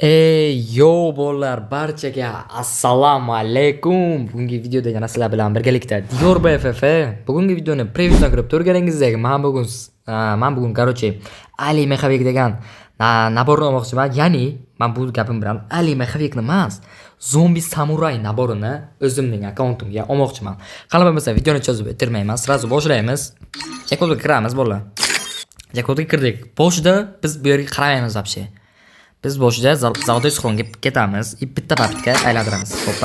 Yo bolalar barchaga assalomu alaykum. Bugungi videoda yana sizlar bilan birgalikda Diyor BFF. Bugungi videoni previewdan kirib turganingizdek, men bugun короче Ali Mexavik degan naborni olmoqchiman. Ya'ni men bu gapim bilan Ali Mexavikni emas, Zombi Samurai naborini o'zimning akkauntimga olmoqchiman. Qani bo'lmasa videoni chozib o'tirmayman, sразу boshlaymiz. Jakodga kiramiz bolalar. Jakodga kirdik. Boshida biz bu yerga qaramaymiz вообще. Biz boshida Zavodoy Sxonga ketamiz, bitta papka aylantiramiz. Xo'p,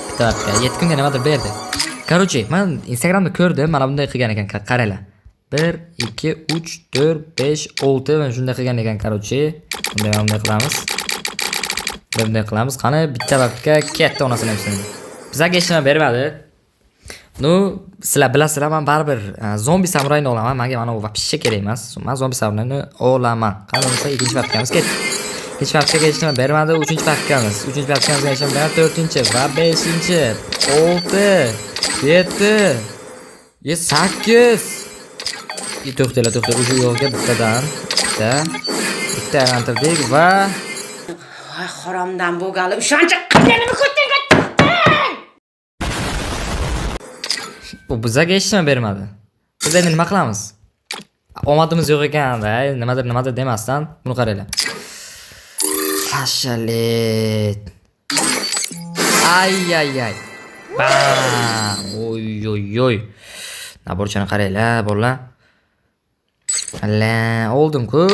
bitta papka 7 kunga nimadir berdi. Короче, men Instagramda ko'rdim, mana bunday qilgan ekan, qaranglar. 1 2 3 4 5 6 mana shunday qilgan ekan, короче. Bunday qilamiz. Bunday qilamiz. Qani bitta papka katta onasini hepsini. Bizga hech nima bermadi. Nu, sizlar bilasizlar, men baribir Zombi Samurayni olaman. Menga mana u вообще kerak emas. Men Zombi Samurayni olaman. Qani bo'lsa ikkinchi papkamiz ketdi. Hech vaqtga hech nima bermadi. 3-papkamiz. 3-papkamizga hech nima bermadi. 4-chi va 5-chi. 6, 7, 8. To'xtanglar. O'sha yo'lga bittadan bitta aylantirdik va haromdan bo'lgani o'shancha qilganini ko'rding. bu bizga hech nima bermadi. Biz endi nima qilamiz? Omadimiz yo'q ekan-da, nimadir demasdan buni qaranglar. Hashalet. Ay. Bam. Oy. Naborchani qaranglar, bolalar. Alla, oldim-ku.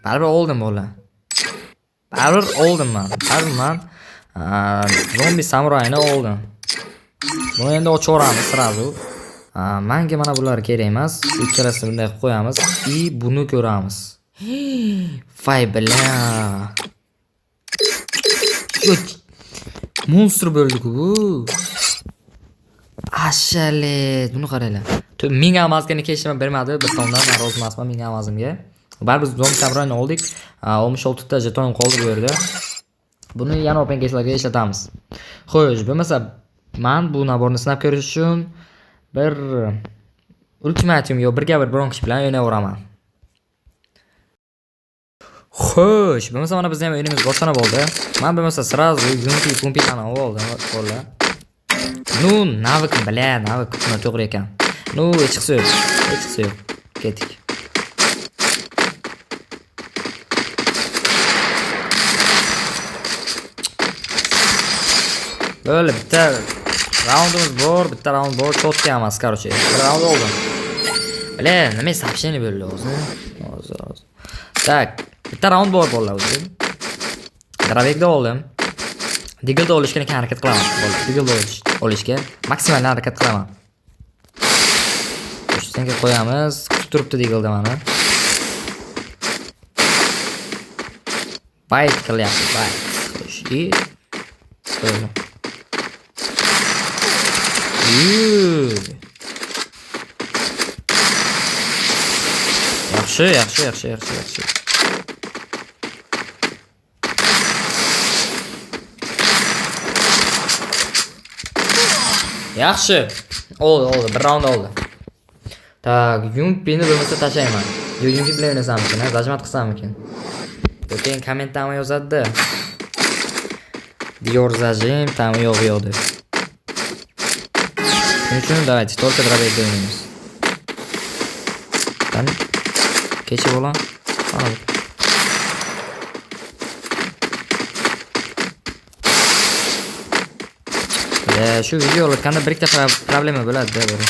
Baribir oldim, bolalar. Baribir oldim men. Zombi Samurayni oldim. Buni endi ochaveramiz sразу. Menga mana bular kerak emas. Ikkalasini bunday qilib qo'yamiz. Buni ko'ramiz. Voy bala. Monster bo'ldi-ku bu. Ashalet, buni qaranglar. 1000 almazga hech nima bermadi. Bir tomdan rozi emasman 1000 almazimga. Baribir Zombi Samurayni oldik. 66 ta jetonim qoldi bu yerda. Buni yana open case'larga ishlatamiz. Xo'sh, bo'lmasa men bu naborni sinab ko'rish uchun bir ultimatum yo birga bir biron kishi bilan o'ynayveraman. Xo'sh, bo'lmasa mana bizning ham o'yinimiz boshlanib bo'ldi. Men bo'lmasa sразу kompyuterni oldim, bolalar. Nu, navik to'g'ri ekan. Nu, hech qisi yo'q. Ketdik. Böyle bitta raundimiz bor, cho'tka emas, короче. Bir raund oldim. Bile, nima soобщение bo'ldi o'zi? Tak, bitta raund bor bolalar o'zi. Gravekda oldim. Diglda olishga harakat qilaman. Diglda olishga maksimal harakat qilaman. Senga qo'yamiz. Kutib turibdi diglda mana. Bayt qilyapti, bayt. Xo'sh, yaxshi. Yaxshi. Oldi, bir raund oldi. Tak, Yumpini bo'lmasa tashlayman. Yumpi bilan o'ynasamikin, zajmat qilsamikin. Keyin kommentlarga yozadi. Diyor zajim tam yo'q deb. Shuning uchun давайте только дробейda o'ynaymiz. Qani? Kecha bo'lan. Shu videolarda bir ikkita problema bo'ladi-da buni.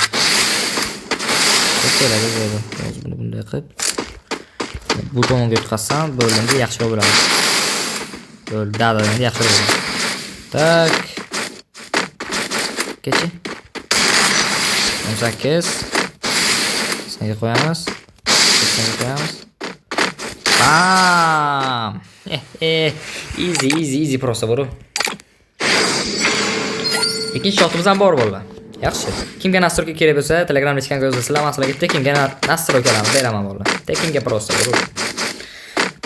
Buni bunday qilib bu tomonga o'tkazsam bo'lganda yaxshi bo'ladi. Bo'ldi, endi yaxshi bo'ladi. Tak. Kechi. 18. Senga qo'yamiz. Bam. Easy просто bro. Ikkinchi shotimiz ham bor bolalar. Yaxshi. Kimga nastroyka kerak bo'lsa, Telegramda chekanga yozasizlar. Men sizlarga tekinga nastroykalarni beraman bolalar. Tekinga просто bro.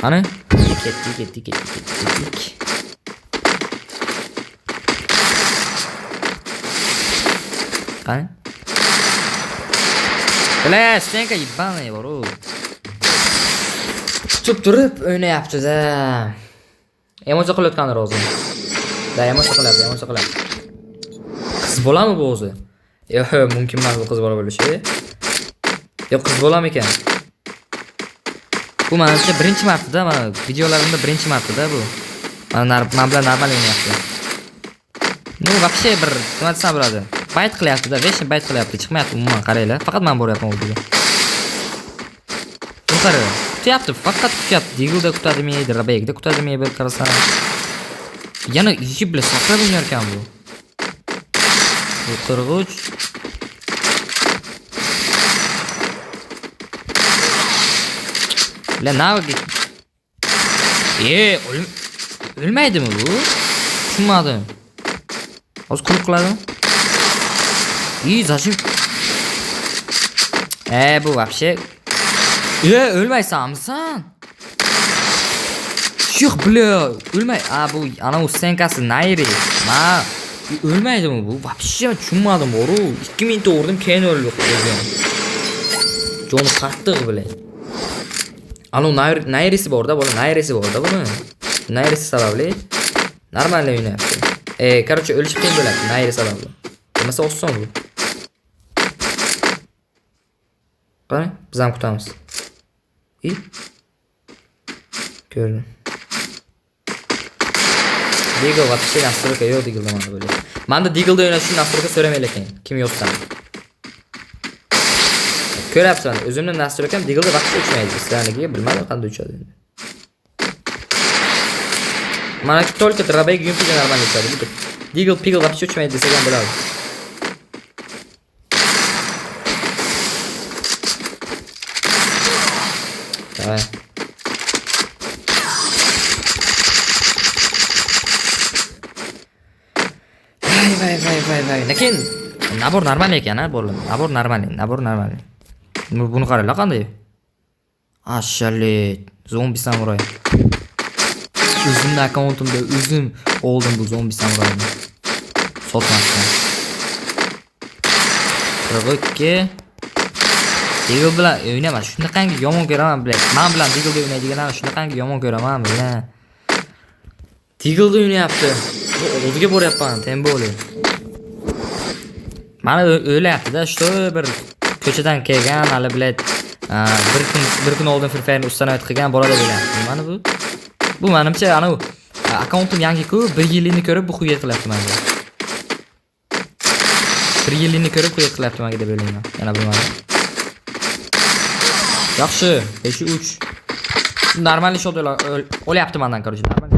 Qani? Ketdik. Qani? Bala, senga yibani bro. Kutib turib o'ynayapti-da. Emotsiya qilayotgani rozi. Da emotsiya qilyapti. Qiz bolami bu o'zi? Yo'q, mumkin emas bu qiz bola bo'lishi. Yo'q, qiz bolami ekan? Bu menimcha birinchi marta, mana videolarimda birinchi marta bu. Men bilan normal o'ynayapti. Ну, вообще bir nima desam bo'ladi. Bayt qilyapti-da, vesh bayt qilyapti, chiqmayapti umuman, qaranglar. Faqat men boryapman o'ziga. Bu qara, kutyapti, faqat kutyapti. Digilda kutadimi, Rabegda kutadimi bir qarasam. Yana yigib bilan sakrab o'ynar ekan bu. Bu qirg'uch. La navga. O'lmaydimi bu? Tushunmadim. Hozir quruq qiladimi? Zachем? Bu вообще. O'lmaysanmisan? Yo'q, bля, o'lmay. Bu ana u senkasi Nairi. O'lmaydimi bu? Вообще tushunmadim, boru. 2 minut urdim, keyin o'ldi o'zim. Joni qattiq bilan. Ana Nairisi borda, bola Nairisi borda buni. Nairisi sababli normal o'ynayapti. Короче, o'lishib qiyin bo'ladi Nairi sababli. Bo'lmasa oson bu. Qarang, biz ham kutamiz. Ko'rdim. Diggle вообще настройка yo'q Diggle'da mana böyle. Menda Diggle'da o'ynashni настройка so'ramaylar ekan. Kim yo'qsan. Ko'ryapsan, o'zimning настройкам Diggle'da вообще uchmaydi. Sizlarnikiga bilmadim qanday uchadi endi. Mana только Rabeg Yumpiga normal uchadi. Diggle Piggle вообще uchmaydi desak ham bo'ladi. Давай. Vay. Lekin nabor normal ekan, bo'lim. Nabor normal. Buni qaranglar qanday? Ashali, zombi samuray. O'zimning akkauntimda o'zim oldim bu zombi samurayni. Sotmasdan. Qirg'oqqa Diggle bilan o'ynaman. Shunaqangi yomon ko'raman bilan. Men bilan Diggle'da o'ynaydiganlar shunaqangi yomon ko'raman bilan. Diggle'da o'ynayapti. O'ziga boryapman, temboli. Mana o'ylayapti-da, shu bir ko'chadan kelgan, hali bilet bir kun oldin Free Fire'ni ustanovit qilgan bola deb o'ylayapti. Mana bu. Bu menimcha ana akkauntim yangi-ku, 1 yillikni ko'rib bu xuya qilyapti menga. 1 yillikni ko'rib xuya qilyapti menga deb o'ylayman. Yana bilmadim. Yaxshi, 5-3. Normal ish o'lyapti mendan, короче, normal.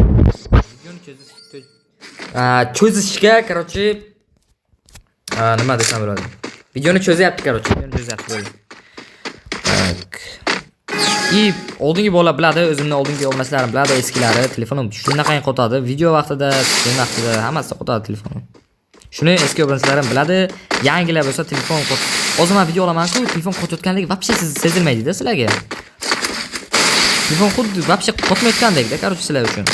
Cho'zishga, короче, nima desam bo'ladi? Videoni cho'zyapti, короче, bo'ldi. Tak. Oldingi bola biladi, o'zimni oldingi olmashlarim biladi, eskilari, telefonim shunaqangi qotadi, video vaqtida, stream vaqtida hammasi qotadi telefonim. Shuni eski obunachilarim biladi, yangilar bo'lsa telefon hozir men video olaman-ku, telefon qotayotganligi вообще sezilmaydi-da sizlarga. Telefon xuddi вообще qotmayotgandek-da, короче, sizlar uchun.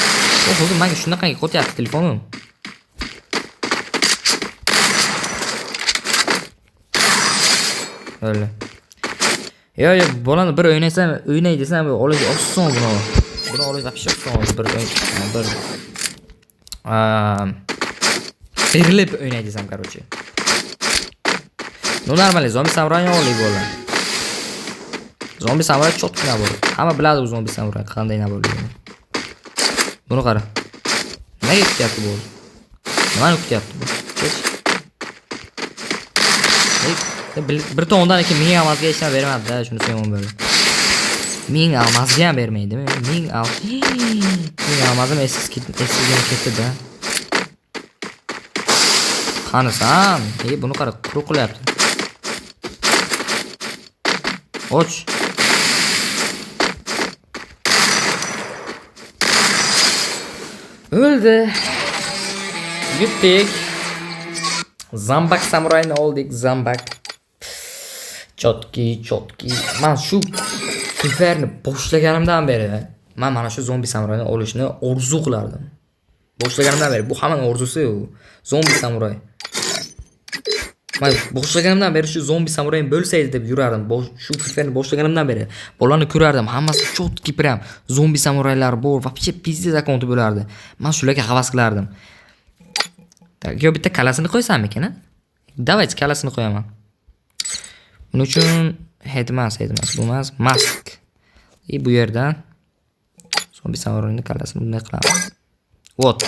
Hozir menga shunaqangi qotyapti telefonim. Öyle. Yo, bolani bir o'ynay desam, olish oson buni. Buni olish вообще oson, berilib o'ynay desam, короче. Ну нормально, zombi samuray olay bo'lar. Zombi samuray cho'tkina bo'ladi. Hamma biladi bu zombi samuray qanday na bo'lganini. Buni qara. Nega kutyapti bu? Nimani kutyapti bu? Bir tondan keyin 1000 almazga hech narsa bermadi-da, shuni so'yman böyle. 1000 almazga ham bermaydimi? 1000 almazim esiz ketdi-da. Qanasan? Buni qara, quruq qilyapti. Och. O'ldi. Yutdik. Zambak samurayni oldik, zambak. Chotki. Men shu Free Fire'ni boshlaganimdan beri men mana shu zombi samurayni olishni orzu qilardim. Boshlaganimdan beri bu hamma orzusi u. Zombi samuray. Men boshlaganimdan beri shu zombi samurayim bo'lsaydi deb yurardim. Shu filmni boshlaganimdan beri bularni ko'rardim. Hammasi chotki prям zombi samuraylar bor, вообще pizza akkaunti bo'lardi. Men shularga havas qilardim. Так, yo bitta kalasini qo'ysammikin, a? Давайте kalasini qo'yaman. Buning uchun head emas, bu emas, mask. Bu yerdan zombi samurayning kalasini bunday qilamiz. Вот.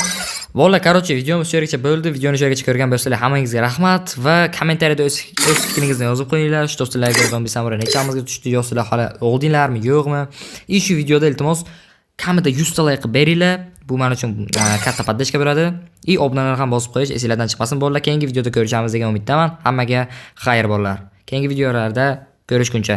Vola, короче, videomiz shu yergacha bo'ldi. Videoni shu yergacha ko'rgan bo'lsanglar, hammangizga rahmat va kommentariyada o'z fikringizni yozib qo'yinglar. Shu do'stlarga zombi samuray nechamizga tushdi, yo'qsizlar hali oldinglarmi, yo'qmi? Shu videoda iltimos kamida 100 ta like beringlar. Bu men uchun katta podдержка bo'ladi. Obunani ham bosib qo'yish esingizdan chiqmasin bolalar. Keyingi videoda ko'rishamiz degan umiddaman. Hammaga xayr bolalar. Keyingi videolarda ko'rishguncha